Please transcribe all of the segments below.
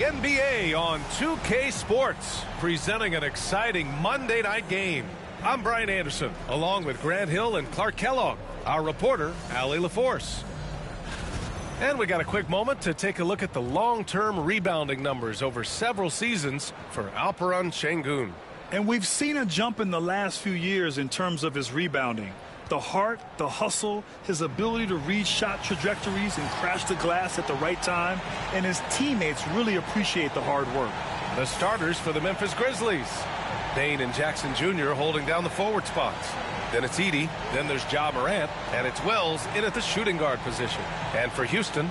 NBA on 2K Sports, presenting an exciting Monday night game. I'm Brian Anderson, along with Grant Hill and Clark Kellogg, our reporter, Allie LaForce. And we got a quick moment to take a look at the long-term rebounding numbers over several seasons for Alperen Şengün. And we've seen a jump in the last few years in terms of his rebounding. The heart, the hustle, his ability to read shot trajectories and crash the glass at the right time, and his teammates really appreciate the hard work. The starters for the Memphis Grizzlies. Bane and Jackson Jr. holding down the forward spots. Then it's Edey, then there's Ja Morant, and it's Wells in at the shooting guard position. And for Houston,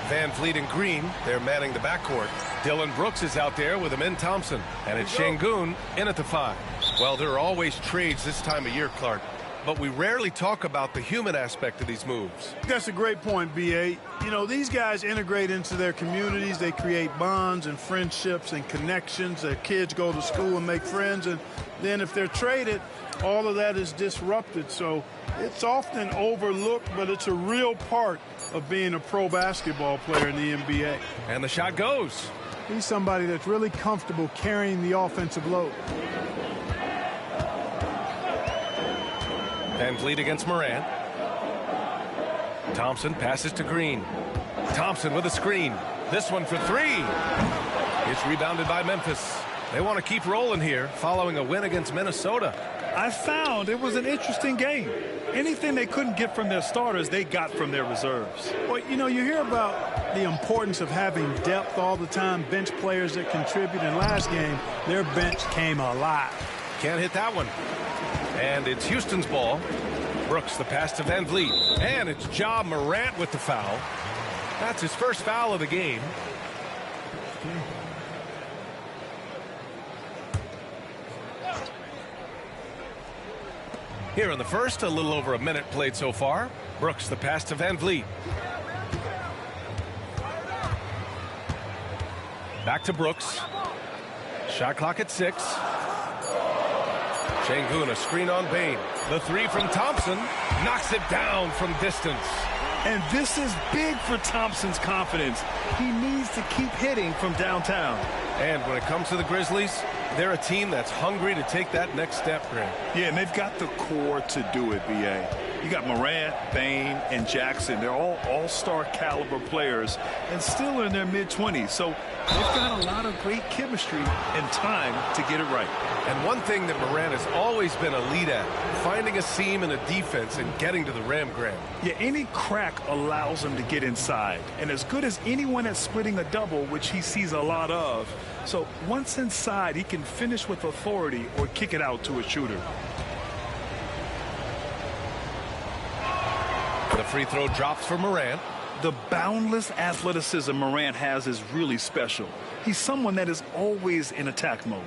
Van Vliet and Green, they're manning the backcourt. Dylan Brooks is out there with Amin Thompson, and it's Şengün in at the 5. Well, there are always trades this time of year, Clark, but we rarely talk about the human aspect of these moves. That's a great point, B.A. You know, these guys integrate into their communities. They create bonds and friendships and connections. Their kids go to school and make friends, and then if they're traded, all of that is disrupted. So it's often overlooked, but it's a real part of being a pro basketball player in the NBA. And the shot goes. He's somebody that's really comfortable carrying the offensive load. Van Vliet against Morant. Thompson passes to Green. Thompson with a screen. This one for 3. It's rebounded by Memphis. They want to keep rolling here following a win against Minnesota. I found it was an interesting game. Anything they couldn't get from their starters, they got from their reserves. Well, you know, you hear about the importance of having depth all the time, bench players that contribute. In last game, their bench came alive. Can't hit that one. And it's Houston's ball. Brooks, the pass to Van Vliet. And it's Ja Morant with the foul. That's his first foul of the game. Here in the first, a little over a minute played so far. Brooks, the pass to Van Vliet. Back to Brooks. Shot clock at 6. Şengün, a screen on Bane. The 3 from Thompson knocks it down from distance. And this is big for Thompson's confidence. He needs to keep hitting from downtown. And when it comes to the Grizzlies, they're a team that's hungry to take that next step, Grant. Yeah, and they've got the core to do it, B.A. You got Morant, Bane, and Jackson. They're all all-star caliber players and still in their mid-20s. So they've got a lot of great chemistry and time to get it right. And one thing that Morant has always been a lead at, finding a seam in a defense and getting to the rim, Grant. Yeah, any crack allows him to get inside. And as good as anyone at splitting a double, which he sees a lot of. So once inside, he can finish with authority or kick it out to a shooter. The free throw drops for Morant. The boundless athleticism Morant has is really special. He's someone that is always in attack mode.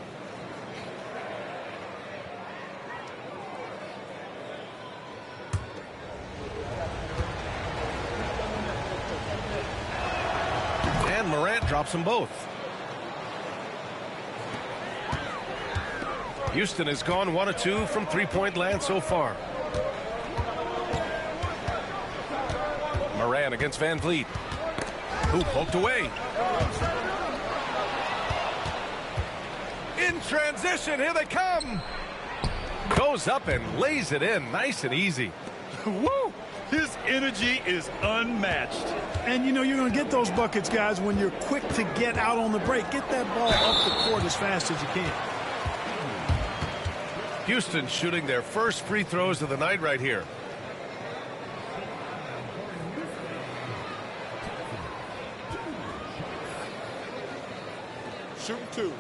And Morant drops them both. Houston has gone 1 of 2 from three-point land so far. Morant against Van Vliet. Who poked away. In transition, here they come. Goes up and lays it in, nice and easy. Woo! His energy is unmatched. And, you know, you're going to get those buckets, guys, when you're quick to get out on the break. Get that ball up the court as fast as you can. Houston shooting their first free throws of the night right here. Shoot 2.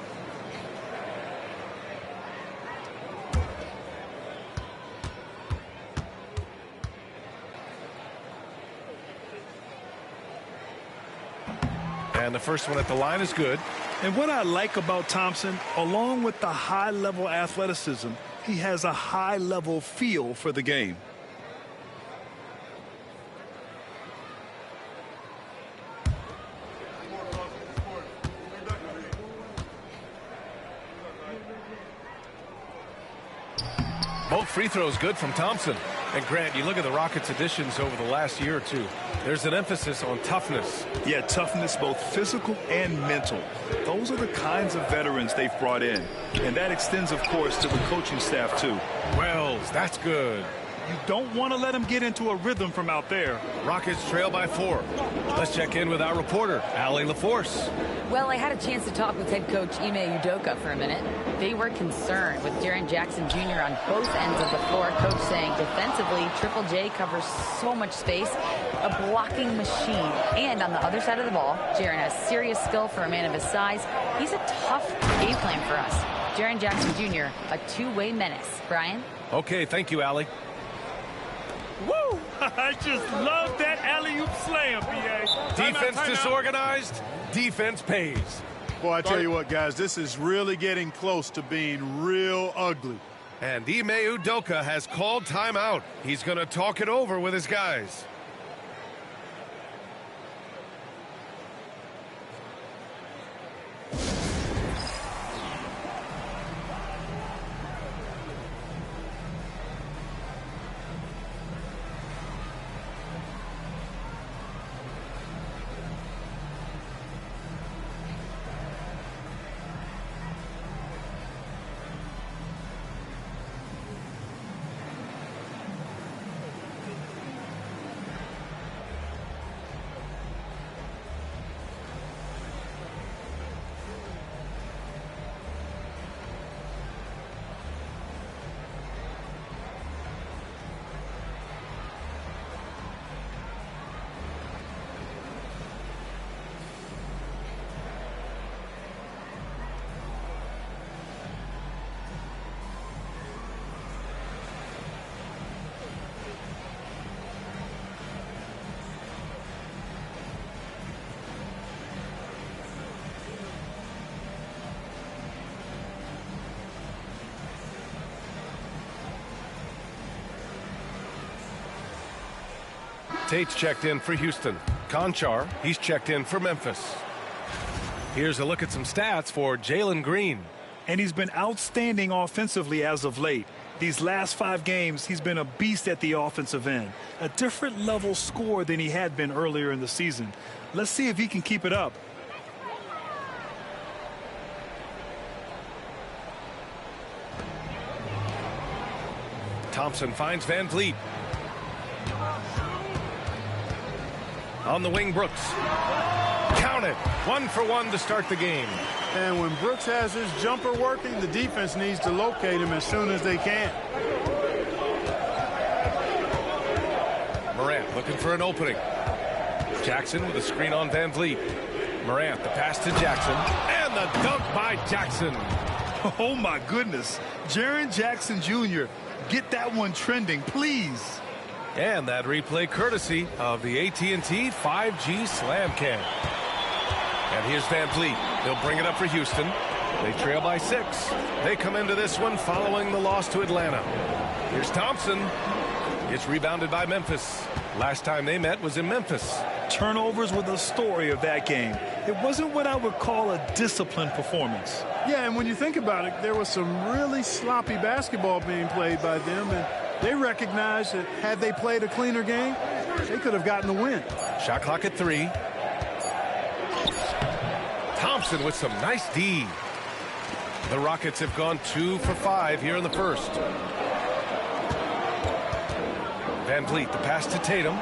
And the first one at the line is good. And what I like about Thompson, along with the high-level athleticism, he has a high-level feel for the game. Both free throws good from Thompson. And Grant, you look at the Rockets additions over the last year or two. There's an emphasis on toughness. Yeah, toughness, both physical and mental. Those are the kinds of veterans they've brought in. And that extends, of course, to the coaching staff, too. Wells, that's good. You don't want to let them get into a rhythm from out there. Rockets trail by 4. Let's check in with our reporter, Allie LaForce. Well, I had a chance to talk with head coach Ime Udoka for a minute. They were concerned with Jaren Jackson Jr. on both ends of the floor. Coach saying defensively, Triple J covers so much space, a blocking machine. And on the other side of the ball, Jaren has serious skill for a man of his size. He's a tough game plan for us. Jaren Jackson Jr., a two-way menace. Brian? Okay, thank you, Allie. Woo! I just love that alley-oop slam, B.A. Defense disorganized, defense pays. Boy, I tell you what, guys, this is really getting close to being real ugly. And Ime Udoka has called timeout. He's going to talk it over with his guys. Tate's checked in for Houston. Conchar, he's checked in for Memphis. Here's a look at some stats for Jalen Green. And he's been outstanding offensively as of late. These last 5 games, he's been a beast at the offensive end. A different level scorer than he had been earlier in the season. Let's see if he can keep it up. Thompson finds Van Vliet. On the wing, Brooks. Count it. 1 for 1 to start the game. And when Brooks has his jumper working, the defense needs to locate him as soon as they can. Morant looking for an opening. Jackson with a screen on Van Vliet. Morant, the pass to Jackson. And the dunk by Jackson. Oh, my goodness. Jaren Jackson Jr., get that one trending, please. And that replay courtesy of the AT&T 5G Slam Cam. And here's Van Vliet. He'll bring it up for Houston. They trail by 6. They come into this one following the loss to Atlanta. Here's Thompson. It's rebounded by Memphis. Last time they met was in Memphis. Turnovers were the story of that game. It wasn't what I would call a disciplined performance. Yeah, and when you think about it, there was some really sloppy basketball being played by them, and they recognized that had they played a cleaner game, they could have gotten the win. Shot clock at 3. Thompson with some nice D. The Rockets have gone 2 for 5 here in the first. Van Vliet, the pass to Tatum.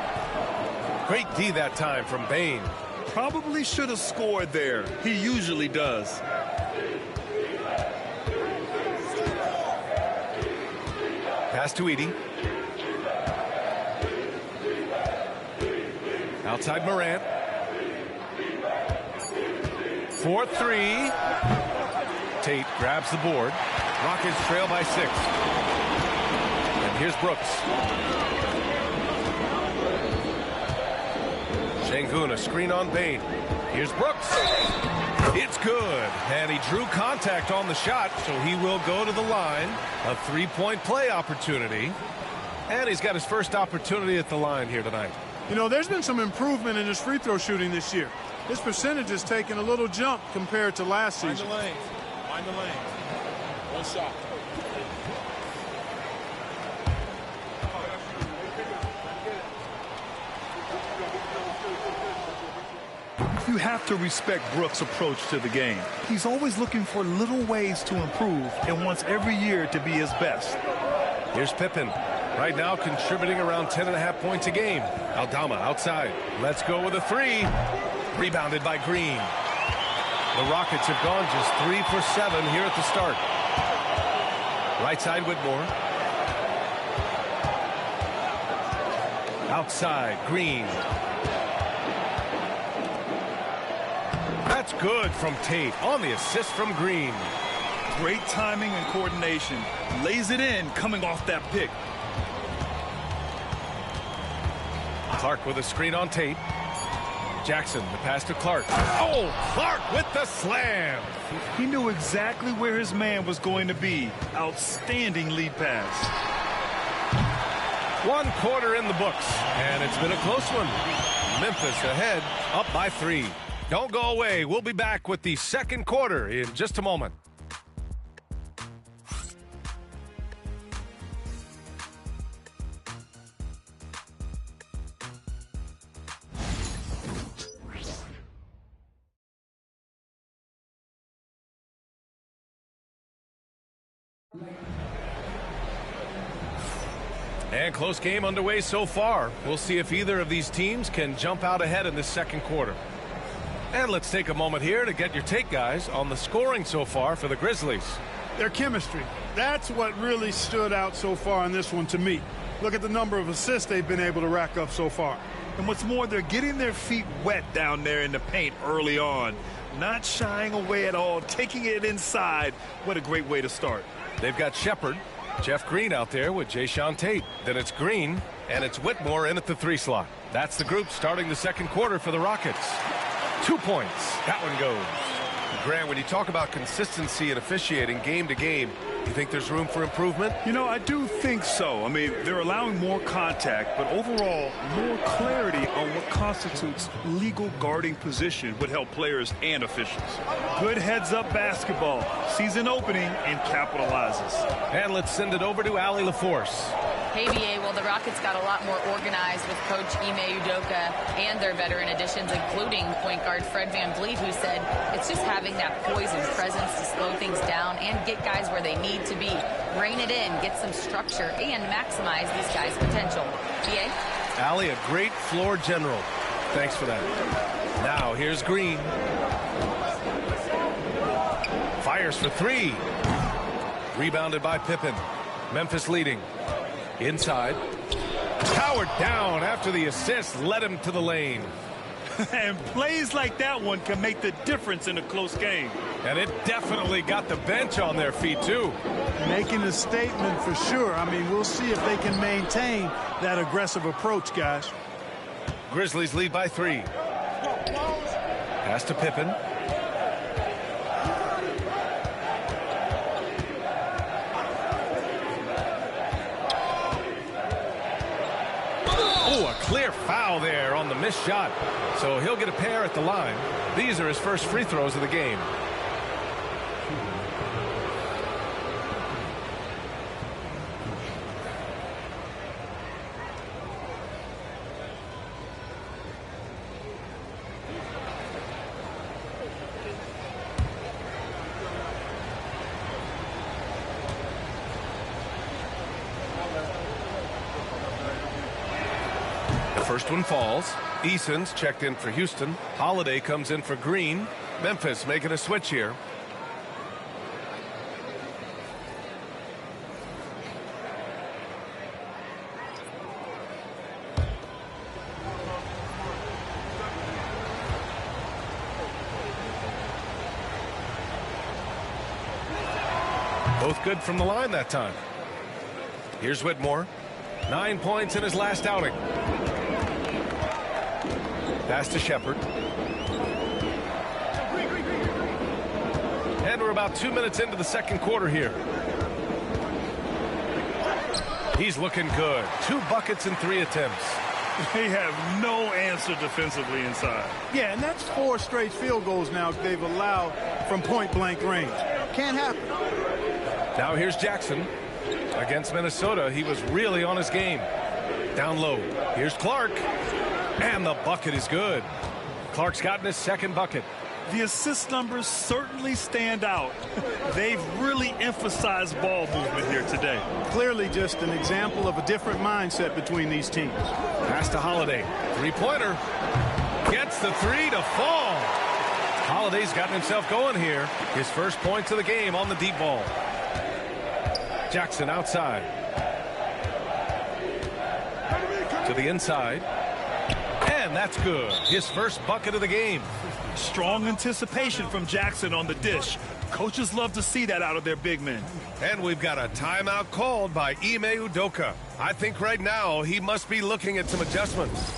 Great D that time from Bane. Probably should have scored there. He usually does. Pass to Edey. Outside Morant. 4-3. Tate grabs the board. Rockets trail by 6. And here's Brooks. Şengün, a screen on Bane. Here's Brooks. It's good. And he drew contact on the shot, so he will go to the line. A 3-point play opportunity. And he's got his first opportunity at the line here tonight. You know, there's been some improvement in his free throw shooting this year. His percentage has taken a little jump compared to last season. Find the lane. Find the lane. One shot. You have to respect Brooks' approach to the game. He's always looking for little ways to improve and wants every year to be his best. Here's Pippen. Right now contributing around 10.5 points a game. Aldama outside. Let's go with a three. Rebounded by Green. The Rockets have gone just 3 for 7 here at the start. Right side Whitmore. Outside Green. That's good from Tate on the assist from Green. Great timing and coordination. Lays it in coming off that pick. Clark with a screen on Tate. Jackson, the pass to Clark. Oh, Clark with the slam. He knew exactly where his man was going to be. Outstanding lead pass. 1 quarter in the books, and it's been a close one. Memphis ahead, up by 3. Don't go away. We'll be back with the second quarter in just a moment. And close game underway so far. We'll see if either of these teams can jump out ahead in this second quarter. And let's take a moment here to get your take, guys, on the scoring so far for the Grizzlies. Their chemistry. That's what really stood out so far in this one to me. Look at the number of assists they've been able to rack up so far. And what's more, they're getting their feet wet down there in the paint early on. Not shying away at all, taking it inside. What a great way to start. They've got Shepard, Jeff Green out there with Jayshawn Tate. Then it's Green, and it's Whitmore in at the 3 slot. That's the group starting the second quarter for the Rockets. 2 points. That one goes. Grant, when you talk about consistency and officiating game to game, you think there's room for improvement? You know, I do think so. I mean, they're allowing more contact, but overall, more clarity on what constitutes legal guarding position would help players and officials. Good heads-up basketball. Season opening and capitalizes. And let's send it over to Allie LaForce. Hey, BA, well, the Rockets got a lot more organized with Coach Ime Udoka and their veteran additions, including point guard Fred VanVleet, who said it's just having that poise and presence to slow things down and get guys where they need to be. Rein it in, get some structure, and maximize these guys' potential. BA? Allie, a great floor general. Thanks for that. Now, here's Green. Fires for 3. Rebounded by Pippen. Memphis leading. Inside. Powered down after the assist led him to the lane. And plays like that one can make the difference in a close game. And it definitely got the bench on their feet, too. Making a statement for sure. I mean, we'll see if they can maintain that aggressive approach, guys. Grizzlies lead by 3. Pass to Pippen. Oh, a clear foul there on the missed shot. So he'll get a pair at the line. These are his first free throws of the game. First one falls. Eason's checked in for Houston. Holiday comes in for Green. Memphis making a switch here. Both good from the line that time. Here's Whitmore. 9 points in his last outing. Pass to Shepard. And we're about 2 minutes into the second quarter here. He's looking good. 2 buckets in 3 attempts. They have no answer defensively inside. Yeah, and that's 4 straight field goals now they've allowed from point-blank range. Can't happen. Now here's Jackson. Against Minnesota, he was really on his game. Down low. Here's Clark. And the bucket is good. Clark's gotten his second bucket. The assist numbers certainly stand out. They've really emphasized ball movement here today. Clearly just an example of a different mindset between these teams. Pass to Holiday. Three-pointer. Gets the three to fall. Holiday's gotten himself going here. His first points of the game on the deep ball. Jackson outside. To the inside. And that's good. His first bucket of the game. Strong anticipation from Jackson on the dish. Coaches love to see that out of their big men. And we've got a timeout called by Ime Udoka. I think right now he must be looking at some adjustments.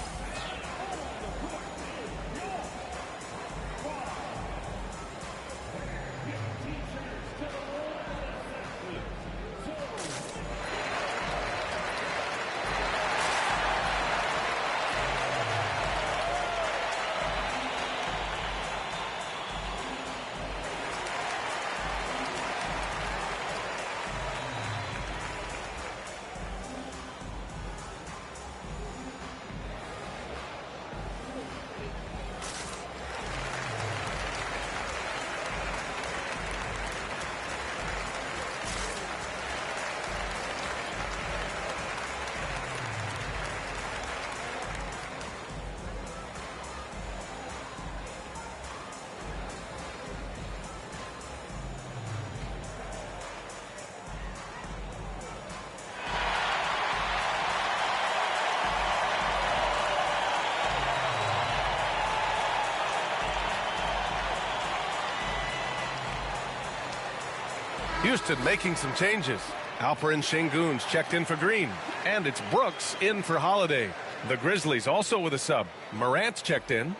Houston making some changes. Alperen Şengün's checked in for Green. And it's Brooks in for Holiday. The Grizzlies also with a sub. Morant's checked in.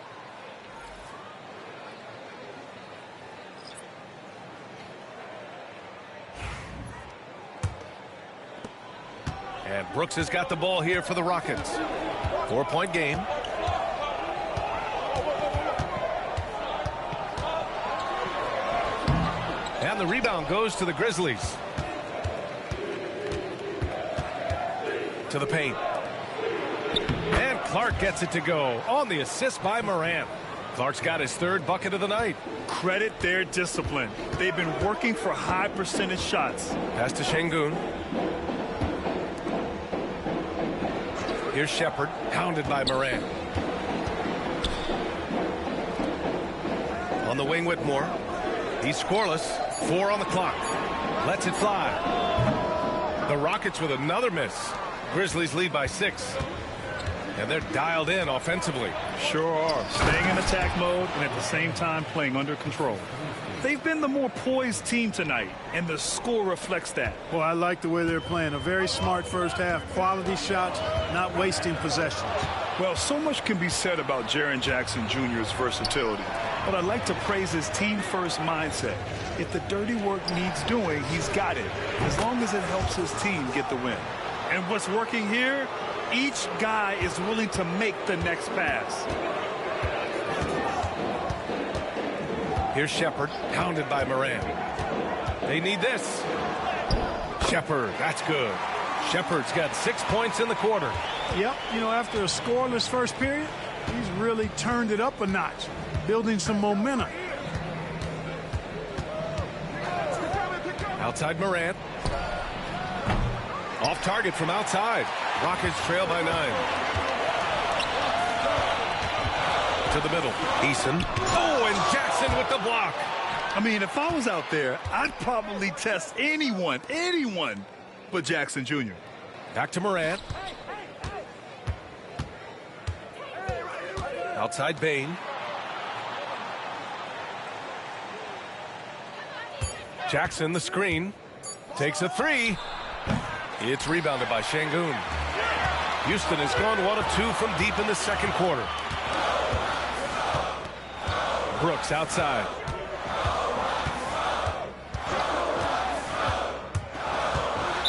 And Brooks has got the ball here for the Rockets. 4-point game. And the rebound goes to the Grizzlies. To the paint. And Clark gets it to go on the assist by Morant. Clark's got his third bucket of the night. Credit their discipline. They've been working for high percentage shots. Pass to Şengün. Here's Shepherd, hounded by Morant. On the wing, Whitmore. He's scoreless. 4 on the clock. Lets it fly. The Rockets with another miss. Grizzlies lead by 6. And they're dialed in offensively. Sure are. Staying in attack mode and at the same time playing under control. They've been the more poised team tonight, and the score reflects that. Well, I like the way they're playing. A very smart first half. Quality shots, not wasting possessions. Well, so much can be said about Jaren Jackson Jr.'s versatility, but I'd like to praise his team-first mindset. If the dirty work needs doing, he's got it, as long as it helps his team get the win. And what's working here? Each guy is willing to make the next pass. Here's Shepherd, hounded by Morant. They need this. Shepherd, that's good. Shepherd's got 6 points in the quarter. Yep, you know, after a scoreless first period, he's really turned it up a notch, building some momentum. Outside Morant. Off target from outside. Rockets trail by 9. To the middle. Eason. Oh, and Jackson with the block. I mean, if I was out there, I'd probably test anyone but Jackson Jr. Back to Morant. Outside Bane. Jackson, the screen. Takes a 3. It's rebounded by Şengün. Houston has gone 1 of 2 from deep in the second quarter. Brooks outside.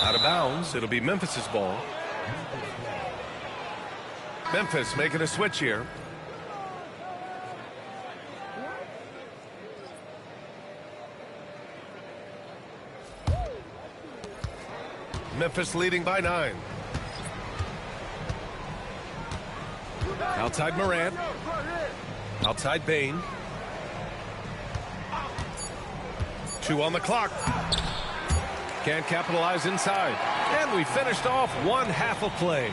Out of bounds. It'll be Memphis's ball. Memphis making a switch here. Memphis leading by 9. Outside Morant. Outside Bain. 2 on the clock. Can't capitalize inside. And we finished off one half of play.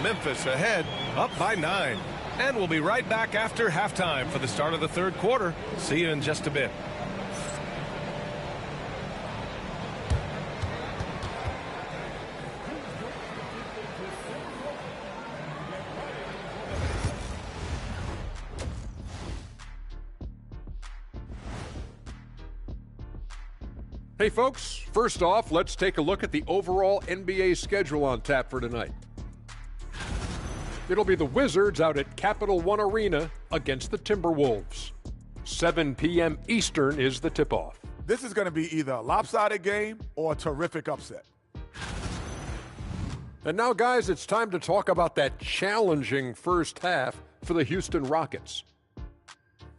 Memphis ahead, up by 9. And we'll be right back after halftime for the start of the third quarter. See you in just a bit. Hey folks, first off, let's take a look at the overall NBA schedule on tap for tonight. It'll be the Wizards out at Capital One Arena against the Timberwolves. 7 p.m. Eastern is the tip-off. This is going to be either a lopsided game or a terrific upset. And now, guys, it's time to talk about that challenging first half for the Houston Rockets.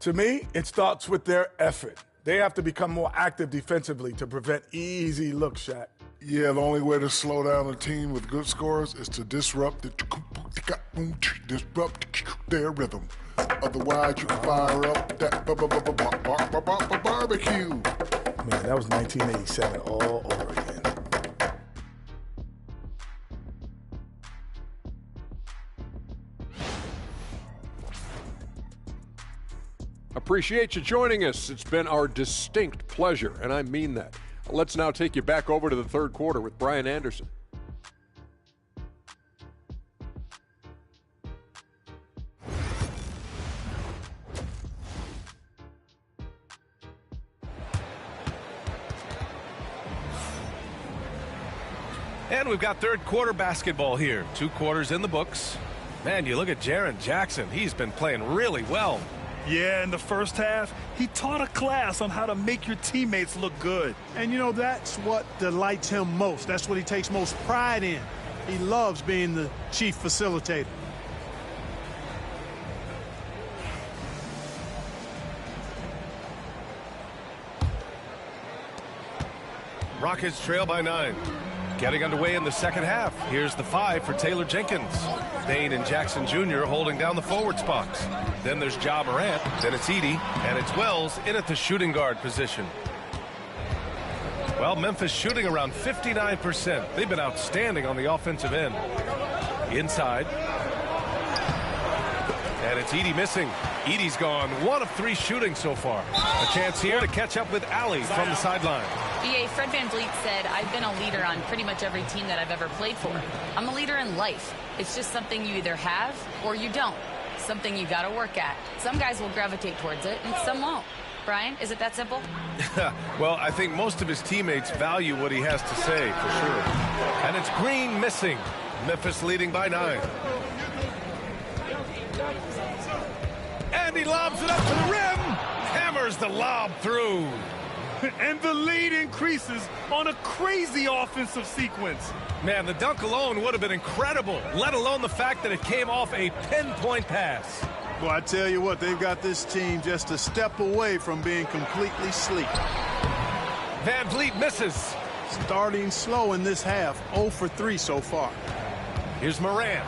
To me, it starts with their effort. They have to become more active defensively to prevent easy looks, Shaq. Yeah, the only way to slow down a team with good scores is to disrupt their rhythm. Otherwise, you can fire up that barbecue. Man, that was 1987 all over again. Appreciate you joining us. It's been our distinct pleasure, and I mean that. Let's now take you back over to the third quarter with Brian Anderson. And we've got third quarter basketball here. 2 quarters in the books. Man, you look at Jaren Jackson. He's been playing really well. Yeah, in the first half, he taught a class on how to make your teammates look good. And, you know, that's what delights him most. That's what he takes most pride in. He loves being the chief facilitator. Rockets trail by 9. Getting underway in the second half. Here's the 5 for Taylor Jenkins. Bain and Jackson Jr. holding down the forward spots. Then there's Ja Morant. Then it's Edey. And it's Wells in at the shooting guard position. Well, Memphis shooting around 59%. They've been outstanding on the offensive end. Inside. And it's Edey missing. Edey's gone 1 of 3 shooting so far. A chance here to catch up with Allie from the sideline. BA, Fred VanVleet said, I've been a leader on pretty much every team that I've ever played for. I'm a leader in life. It's just something you either have or you don't. Something you got to work at. Some guys will gravitate towards it and some won't. Brian, is it that simple? Well, I think most of his teammates value what he has to say, for sure. And it's Green missing. Memphis leading by 9. And he lobs it up to the rim. Hammers the lob through. And the lead increases on a crazy offensive sequence. Man, the dunk alone would have been incredible, let alone the fact that it came off a pinpoint pass. Well, I tell you what, they've got this team just a step away from being completely sleek. VanVleet misses. Starting slow in this half, 0 for 3 so far. Here's Morant.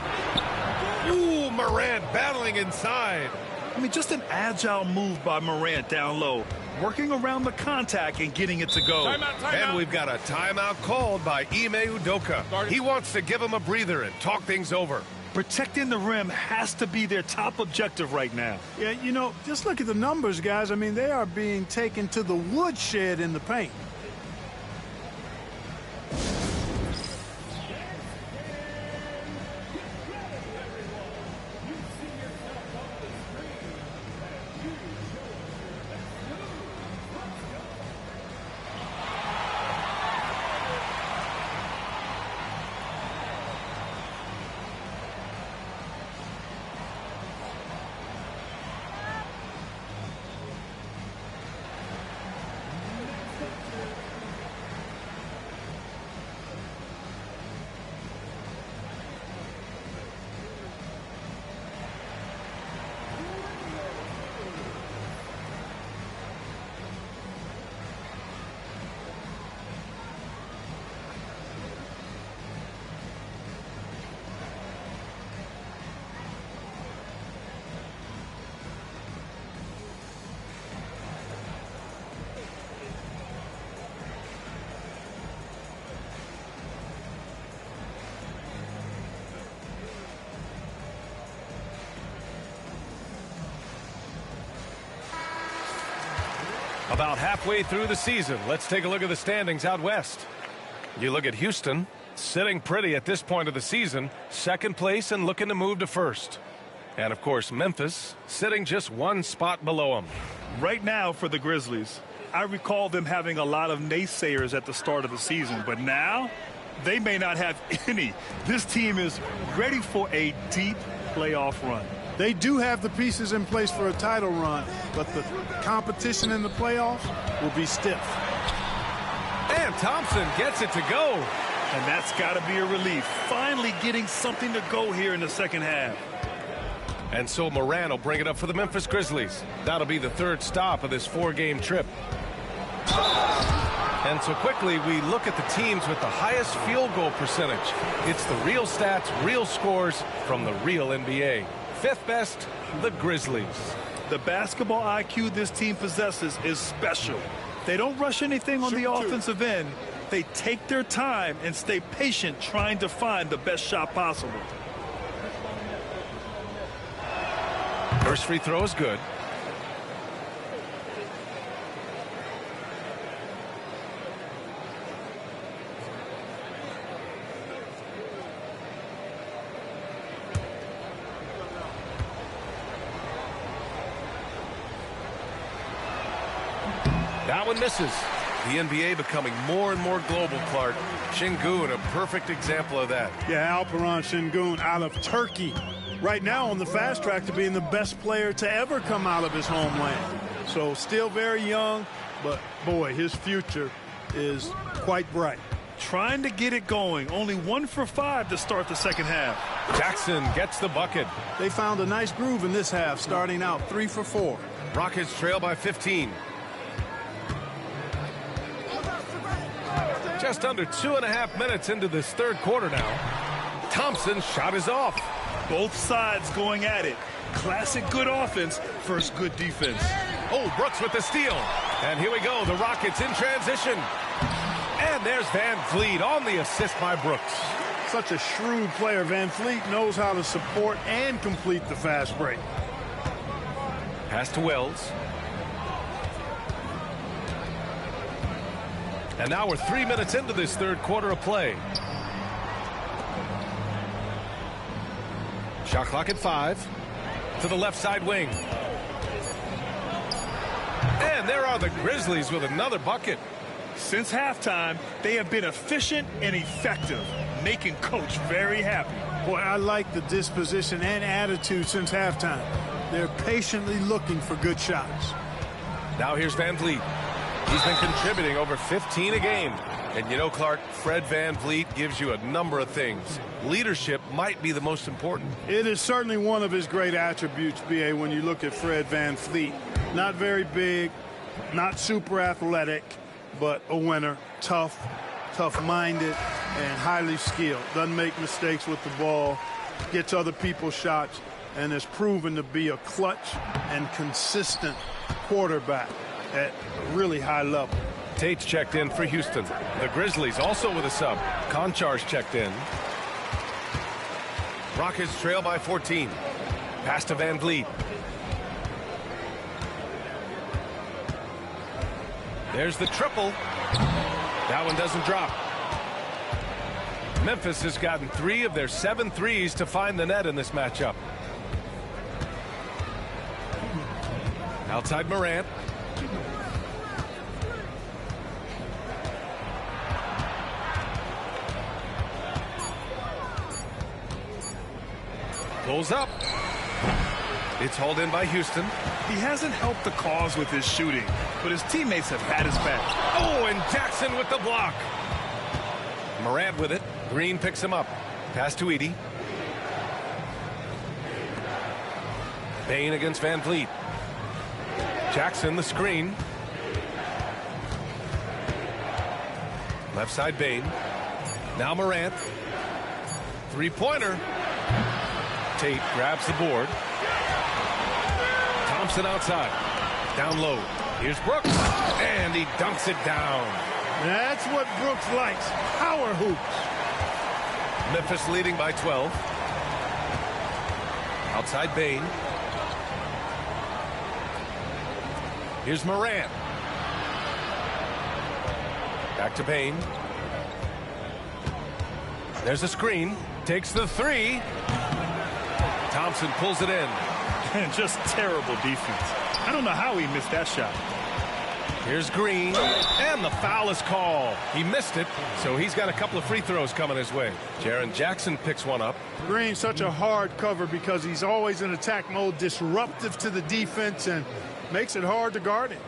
Ooh, Morant battling inside. I mean, just an agile move by Morant down low, working around the contact and getting it to go. Timeout. And we've got a timeout called by Ime Udoka. He wants to give him a breather and talk things over. Protecting the rim has to be their top objective right now. Yeah, you know, just look at the numbers, guys. I mean, they are being taken to the woodshed in the paint. About halfway through the season, let's take a look at the standings out west. You look at Houston, sitting pretty at this point of the season, second place and looking to move to first. And, of course, Memphis sitting just one spot below them. Right now for the Grizzlies, I recall them having a lot of naysayers at the start of the season, but now they may not have any. This team is ready for a deep playoff run. They do have the pieces in place for a title run, but the competition in the playoffs will be stiff. And Thompson gets it to go. And that's got to be a relief. Finally getting something to go here in the second half. And so Moran will bring it up for the Memphis Grizzlies. That'll be the third stop of this 4-game trip. And so quickly we look at the teams with the highest field goal percentage. It's the real stats, real scores from the real NBA. Fifth best, the Grizzlies. The basketball IQ this team possesses is special. They don't rush anything on the offensive end. They take their time and stay patient trying to find the best shot possible. First free throw is good. That one misses. The NBA becoming more and more global, Clark. Şengün, a perfect example of that. Yeah, Alperen Şengün out of Turkey. Right now on the fast track to being the best player to ever come out of his homeland. So still very young, but boy, his future is quite bright. Trying to get it going. Only 1 for 5 to start the second half. Jackson gets the bucket. They found a nice groove in this half, starting out 3 for 4. Rockets trail by 15. Just under 2.5 minutes into this third quarter now. Thompson's shot is off. Both sides going at it. Classic good offense versus good defense. Oh, Brooks with the steal. And here we go, the Rockets in transition. And there's Van Vliet on the assist by Brooks. Such a shrewd player. Van Vliet knows how to support and complete the fast break. Pass to Wells. And now we're 3 minutes into this third quarter of play. Shot clock at 5. To the left side wing. And there are the Grizzlies with another bucket. Since halftime, they have been efficient and effective, making Coach very happy. Boy, I like the disposition and attitude since halftime. They're patiently looking for good shots. Now here's Van Vliet. He's been contributing over 15 a game. And you know, Clark, Fred Van Vliet gives you a number of things. Leadership might be the most important. It is certainly one of his great attributes, B.A., when you look at Fred Van Vliet. Not very big, not super athletic, but a winner, tough-minded, and highly skilled. Doesn't make mistakes with the ball, gets other people's shots, and has proven to be a clutch and consistent quarterback at a really high level. Tate's checked in for Houston. The Grizzlies also with a sub. Konchar's checked in. Rockets trail by 14. Pass to Van Vliet. There's the triple. That one doesn't drop. Memphis has gotten 3 of their 7 threes to find the net in this matchup. Outside Morant. Pulls up. It's hauled in by Houston. He hasn't helped the cause with his shooting, but his teammates have had his back. Oh, and Jackson with the block. Morant with it. Green picks him up. Pass to Edey. Bane against Van Vliet. Jackson the screen. Left side Bane. Now Morant. Three-pointer. Tate grabs the board. Thompson outside. Down low. Here's Brooks. And he dunks it down. That's what Brooks likes. Power hoops. Memphis leading by 12. Outside Bane. Here's Morant. Back to Bain. There's a screen. Takes the three. Thompson pulls it in. And just terrible defense. I don't know how he missed that shot. Here's Green, and the foul is called. He missed it, so he's got a couple of free throws coming his way. Jaren Jackson picks one up. Green's such a hard cover because he's always in attack mode, disruptive to the defense, and makes it hard to guard him.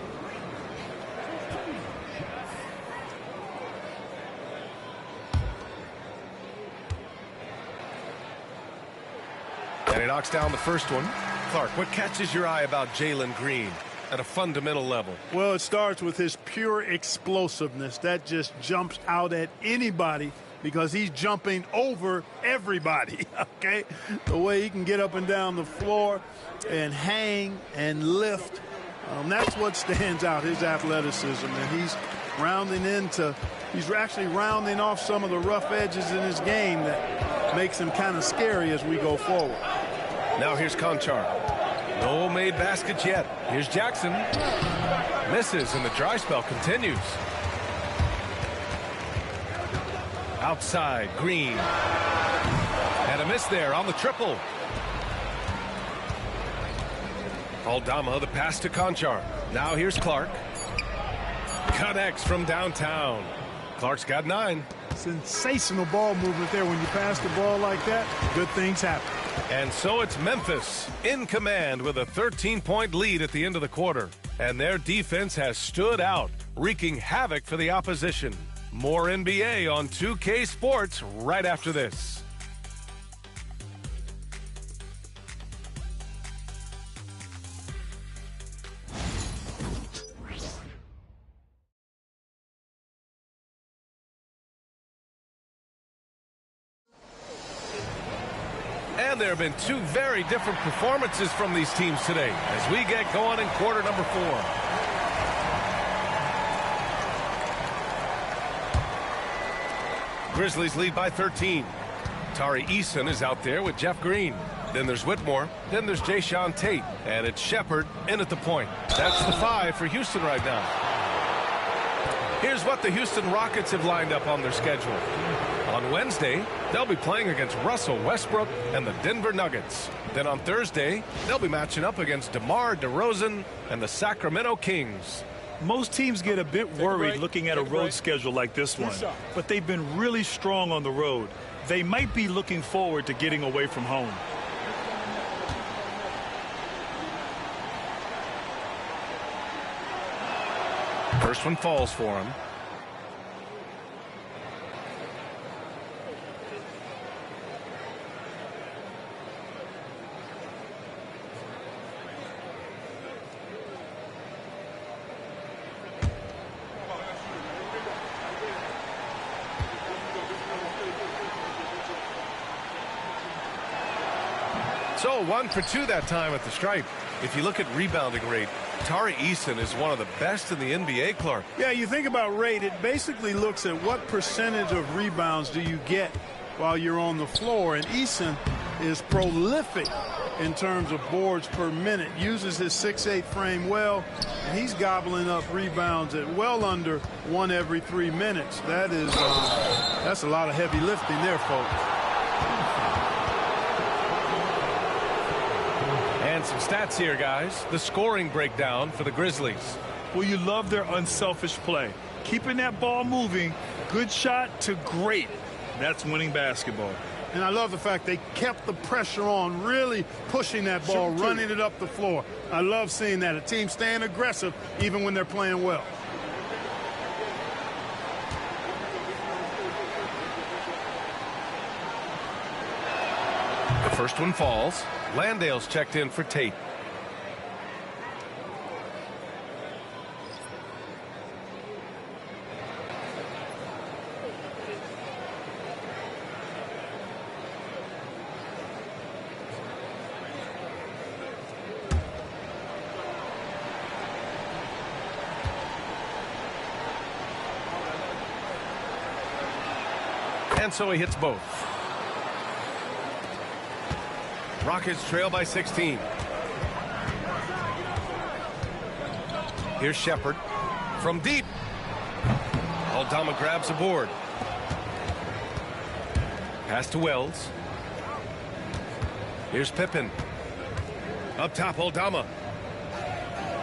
And he knocks down the first one. Clark, what catches your eye about Jalen Green at a fundamental level? Well, it starts with his pure explosiveness. That just jumps out at anybody because he's jumping over everybody, okay? The way he can get up and down the floor and hang and lift, that's what stands out, his athleticism. And he's actually rounding off some of the rough edges in his game that makes him kind of scary as we go forward. Now here's Conchar. No made baskets yet. Here's Jackson. Misses, and the dry spell continues. Outside, Green. And a miss there on the triple. Aldama, the pass to Conchar. Now here's Clark. Connects from downtown. Clark's got 9. Sensational ball movement there. When you pass the ball like that, good things happen. And so it's Memphis in command with a 13-point lead at the end of the quarter. And their defense has stood out, wreaking havoc for the opposition. More NBA on 2K Sports right after this. And there have been 2 very different performances from these teams today as we get going in quarter number 4. Grizzlies lead by 13. Tari Eason is out there with Jeff Green. Then there's Whitmore. Then there's Jayshawn Tate. And it's Shepard in at the point. That's the 5 for Houston right now. Here's what the Houston Rockets have lined up on their schedule. On Wednesday, they'll be playing against Russell Westbrook and the Denver Nuggets. Then on Thursday, they'll be matching up against DeMar DeRozan and the Sacramento Kings. Most teams get a bit worried looking at a road schedule like this one, but they've been really strong on the road. They might be looking forward to getting away from home. First one falls for him. So 1 for 2 that time at the stripe. If you look at rebounding rate, Tari Eason is one of the best in the NBA, Clark. Yeah, you think about rate, it basically looks at what percentage of rebounds do you get while you're on the floor. And Eason is prolific in terms of boards per minute, uses his 6'8" frame well, and he's gobbling up rebounds at well under 1 every 3 minutes. That's a lot of heavy lifting there, folks. And some stats here, guys. The scoring breakdown for the Grizzlies. Well, you love their unselfish play. Keeping that ball moving, good shot to great. That's winning basketball. And I love the fact they kept the pressure on, really pushing that ball, running it up the floor. I love seeing that. A team staying aggressive even when they're playing well. The first one falls. Landale's checked in for Tate. And so he hits both. Rockets trail by 16. Here's Shepard from deep. Aldama grabs a board. Pass to Wells. Here's Pippen. Up top, Aldama.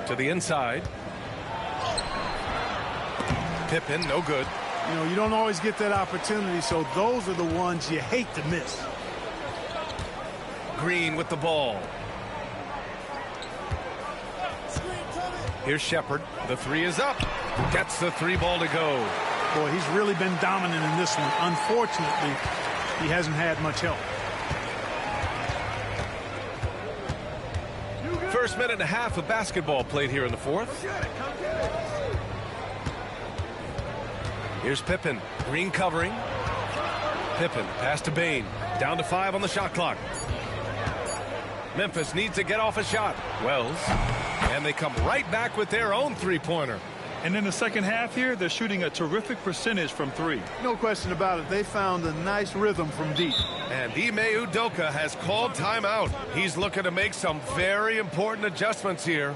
To the inside. Pippen, no good. You know, you don't always get that opportunity, so those are the ones you hate to miss. Green with the ball. Here's Shepard. The three is up. Gets the three ball to go. Boy, he's really been dominant in this one. Unfortunately, he hasn't had much help. First minute and a half of basketball played here in the fourth. Here's Pippen. Green covering. Pippen, pass to Bain. Down to 5 on the shot clock. Memphis needs to get off a shot. Wells. And they come right back with their own three-pointer. And in the second half here, they're shooting a terrific percentage from 3. No question about it. They found a nice rhythm from deep. And Ime Udoka has called timeout. He's looking to make some very important adjustments here.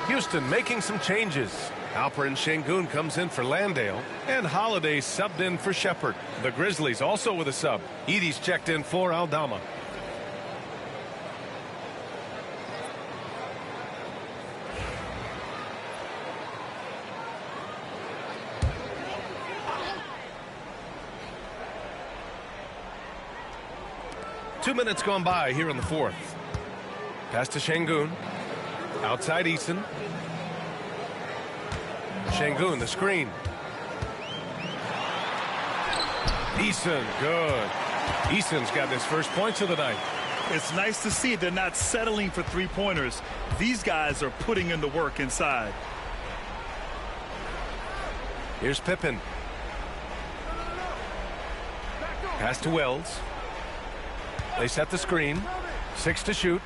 Houston making some changes. Alperen Şengün comes in for Landale, and Holiday subbed in for Shepard. The Grizzlies also with a sub. Edey's checked in for Aldama. Two minutes gone by here in the fourth. Pass to Şengün. Outside Eason. Şengün, the screen. Eason, good. Eason's got his first points of the night. It's nice to see they're not settling for three-pointers. These guys are putting in the work inside. Here's Pippen. Pass to Wells. They set the screen. 6 to shoot.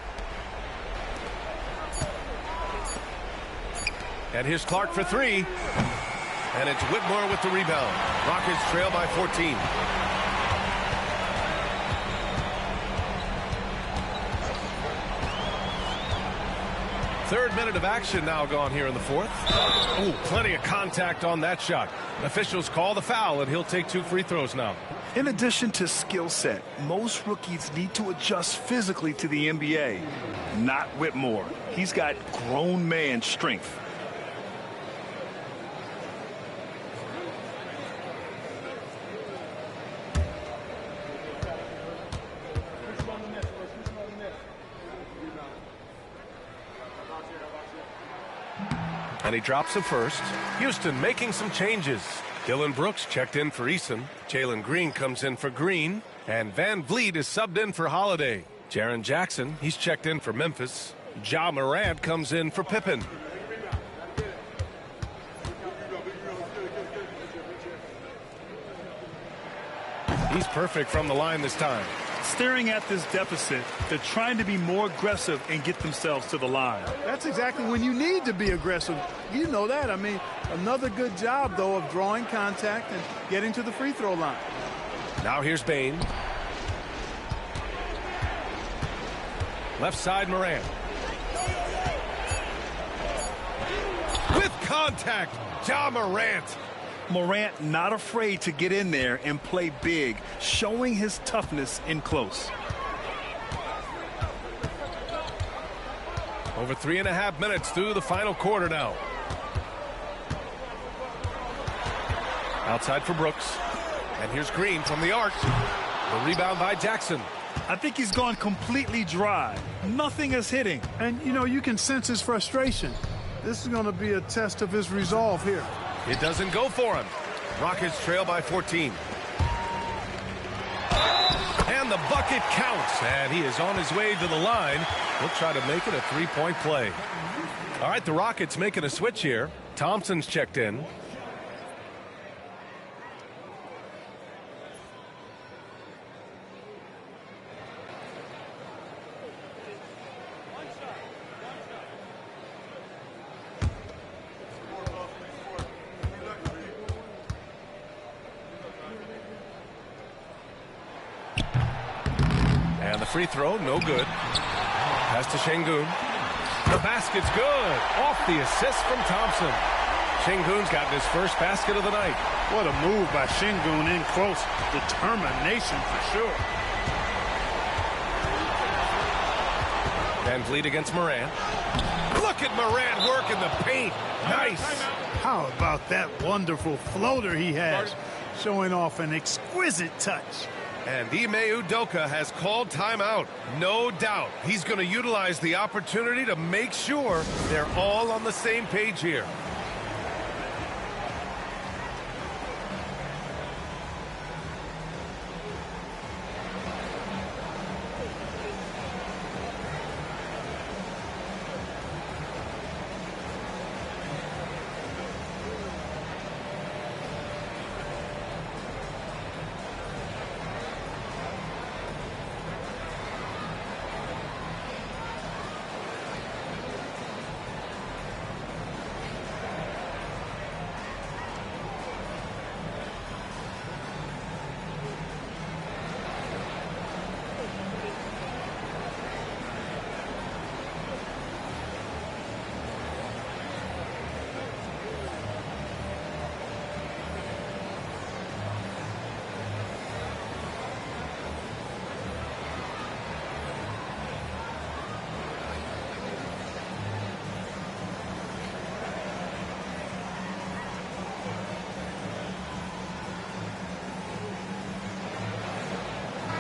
And here's Clark for 3. And it's Whitmore with the rebound. Rockets trail by 14. Third minute of action now gone here in the fourth. Ooh, plenty of contact on that shot. Officials call the foul, and he'll take 2 free throws now. In addition to skill set, most rookies need to adjust physically to the NBA. Not Whitmore. He's got grown man strength. And he drops the first. Houston making some changes. Dylan Brooks checked in for Eason. Jalen Green comes in for Green. And Van Vliet is subbed in for Holiday. Jaren Jackson, he's checked in for Memphis. Ja Morant comes in for Pippen. He's perfect from the line this time. Staring at this deficit, they're trying to be more aggressive and get themselves to the line. That's exactly when you need to be aggressive. You know that. I mean, another good job, though, of drawing contact and getting to the free throw line. Now here's Bain. Left side, Morant. With contact, Ja Morant. Morant not afraid to get in there and play big, showing his toughness in close. Over 3.5 minutes through the final quarter now. Outside for Brooks. And here's Green from the arc. The rebound by Jackson. I think he's gone completely dry. Nothing is hitting. And, you know, you can sense his frustration. This is going to be a test of his resolve here. It doesn't go for him. Rockets trail by 14. And the bucket counts. And he is on his way to the line. He'll try to make it a three-point play. All right, the Rockets making a switch here. Thompson's checked in. And the free throw, no good. Pass to Şengün. The basket's good. Off the assist from Thompson. Şengün's gotten his first basket of the night. What a move by Şengün in close. Determination for sure. Van Vliet against Morant. Look at Morant work in the paint. Nice. How about that wonderful floater he has, showing off an exquisite touch. And Ime Udoka has called timeout. No doubt he's going to utilize the opportunity to make sure they're all on the same page here.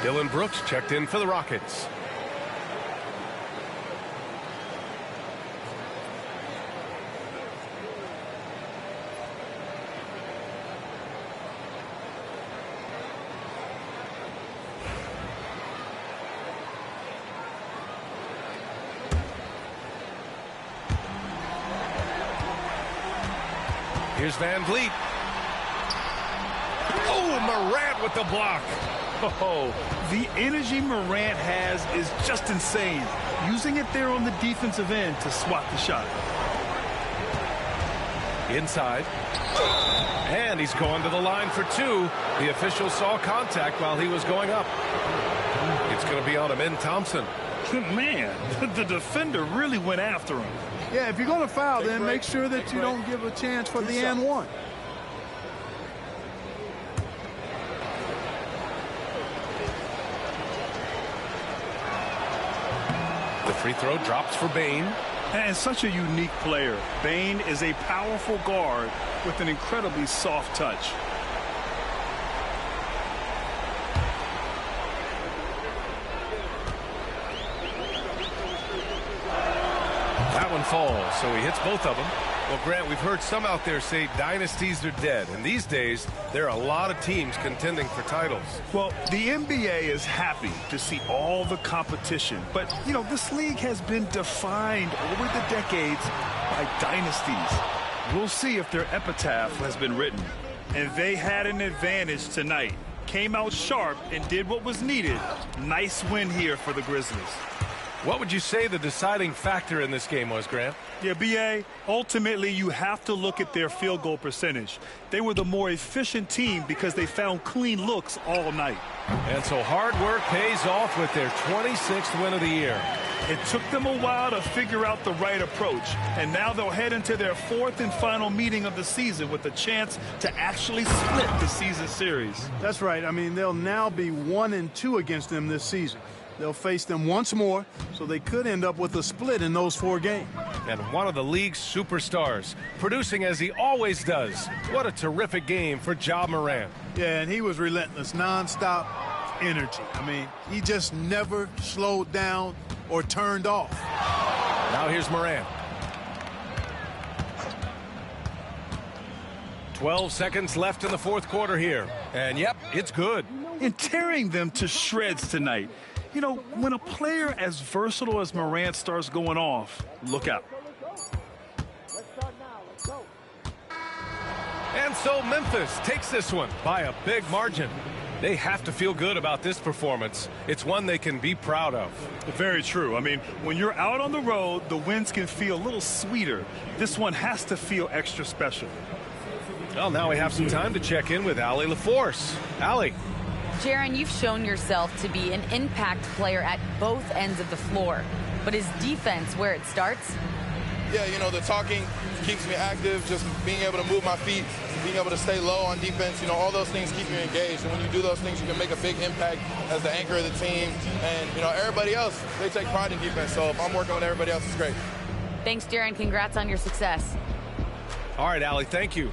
Dillon Brooks checked in for the Rockets. Here's Van Vliet. Oh, Morant with the block. Oh, the energy Morant has is just insane. Using it there on the defensive end to swat the shot. Inside. And he's going to the line for two. The official saw contact while he was going up. It's going to be on Amin Thompson. Man, the defender really went after him. Yeah, if you're going to foul, then make sure that you don't give a chance for the and one. The free throw drops for Bane. And such a unique player. Bane is a powerful guard with an incredibly soft touch. That one falls, so he hits both of them. Well, Grant, we've heard some out there say dynasties are dead. And these days, there are a lot of teams contending for titles. Well, the NBA is happy to see all the competition. But, you know, this league has been defined over the decades by dynasties. We'll see if their epitaph has been written. And they had an advantage tonight. Came out sharp and did what was needed. Nice win here for the Grizzlies. What would you say the deciding factor in this game was, Grant? Yeah, B.A., ultimately you have to look at their field goal percentage. They were the more efficient team because they found clean looks all night. And so hard work pays off with their 26th win of the year. It took them a while to figure out the right approach, and now they'll head into their 4th and final meeting of the season with a chance to actually split the season series. That's right. I mean, they'll now be 1-2 against them this season. They'll face them once more, so they could end up with a split in those 4 games. And one of the league's superstars, producing as he always does. What a terrific game for Ja Morant. Yeah, and he was relentless, nonstop energy. I mean, he just never slowed down or turned off. Now here's Morant. 12 seconds left in the 4th quarter here. And yep, it's good. And tearing them to shreds tonight. You know, when a player as versatile as Morant starts going off, look out. And so Memphis takes this one by a big margin. They have to feel good about this performance. It's one they can be proud of. Very true. I mean, when you're out on the road, the wins can feel a little sweeter. This one has to feel extra special. Well, now we have some time to check in with Allie LaForce. Allie. Jaron, you've shown yourself to be an impact player at both ends of the floor. But is defense where it starts? Yeah, you know, the talking keeps me active, just being able to move my feet, being able to stay low on defense, you know, all those things keep you engaged. And when you do those things, you can make a big impact as the anchor of the team. And, you know, everybody else, they take pride in defense. So if I'm working with everybody else, it's great. Thanks, Jaron. Congrats on your success. All right, Allie, thank you.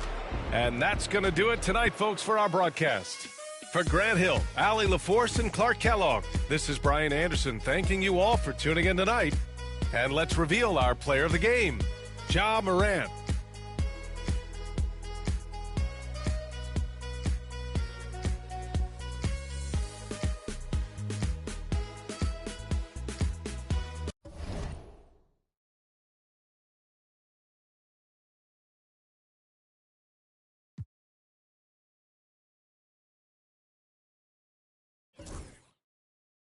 And that's going to do it tonight, folks, for our broadcast. For Grant Hill, Allie LaForce, and Clark Kellogg, this is Brian Anderson thanking you all for tuning in tonight. And let's reveal our player of the game, Ja Morant.